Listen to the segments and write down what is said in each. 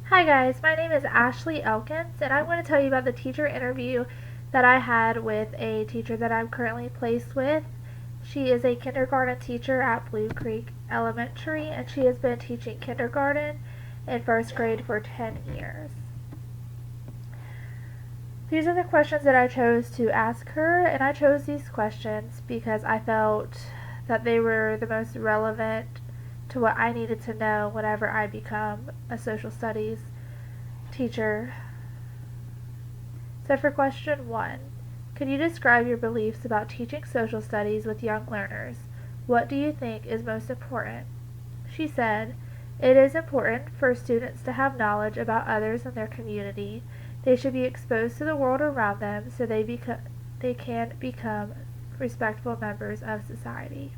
Hi guys, my name is Ashley Elkins and I want to tell you about the teacher interview that I had with a teacher that I'm currently placed with. She is a kindergarten teacher at Blue Creek Elementary and she has been teaching kindergarten and first grade for 10 years. These are the questions that I chose to ask her, and I chose these questions because I felt that they were the most relevant to what I needed to know whenever I become a social studies teacher. So for question 1, could you describe your beliefs about teaching social studies with young learners? What do you think is most important? She said, it is important for students to have knowledge about others in their community. They should be exposed to the world around them so they can become respectful members of society.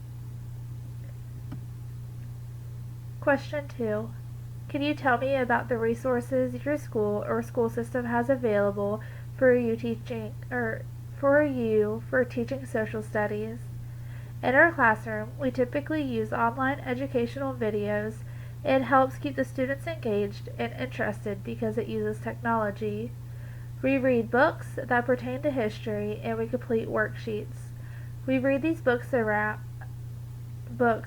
Question 2. Can you tell me about the resources your school or school system has available for you for teaching social studies? In our classroom, we typically use online educational videos. It helps keep the students engaged and interested because it uses technology. We read books that pertain to history and we complete worksheets. We read these books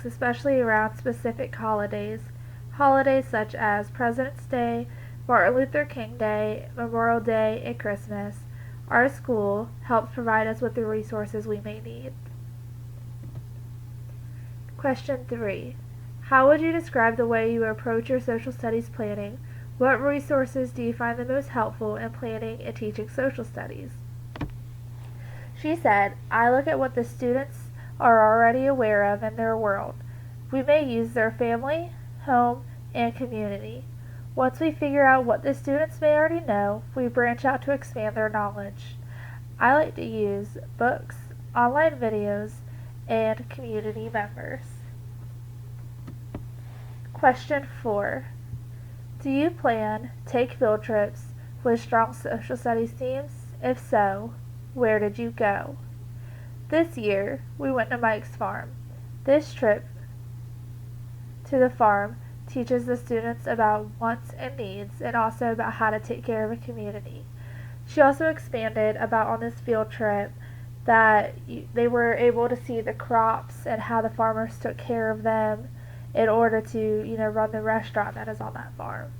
especially around specific holidays. Holidays such as President's Day, Martin Luther King Day, Memorial Day, and Christmas. Our school helps provide us with the resources we may need. Question 3. How would you describe the way you approach your social studies planning? What resources do you find the most helpful in planning and teaching social studies? She said, I look at what the students are already aware of in their world. We may use their family, home, and community. Once we figure out what the students may already know, we branch out to expand their knowledge. I like to use books, online videos, and community members. Question 4. Do you plan take field trips with strong social studies teams? If so, where did you go? This year, we went to Mike's farm. This trip to the farm teaches the students about wants and needs and also about how to take care of a community. She also expanded about on this field trip that they were able to see the crops and how the farmers took care of them in order to, run the restaurant that is on that farm.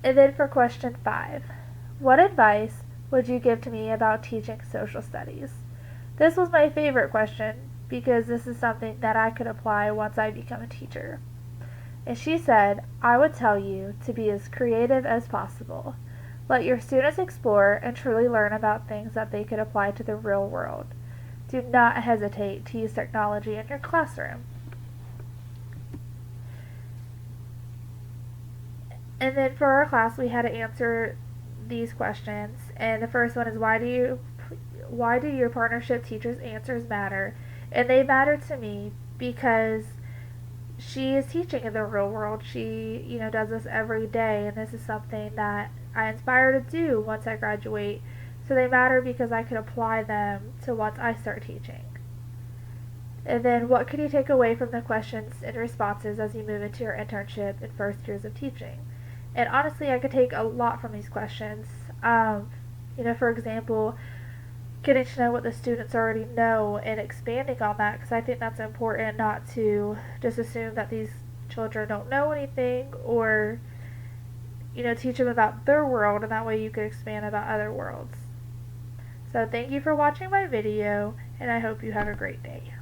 And then for question 5, what advice would you give to me about teaching social studies? This was my favorite question because this is something that I could apply once I become a teacher. And she said, I would tell you to be as creative as possible. Let your students explore and truly learn about things that they could apply to the real world. Do not hesitate to use technology in your classroom. And then for our class, we had to answer these questions. And the first one is, why do your partnership teachers' answers matter? And they matter to me because she is teaching in the real world. She, does this every day, and this is something that I aspire to do once I graduate. So they matter because I can apply them to once I start teaching. And then, what could you take away from the questions and responses as you move into your internship and first years of teaching? And honestly, I could take a lot from these questions. For example, getting to know what the students already know and expanding on that, because I think that's important, not to just assume that these children don't know anything, or teach them about their world, and that way you could expand about other worlds. So thank you for watching my video, and I hope you have a great day.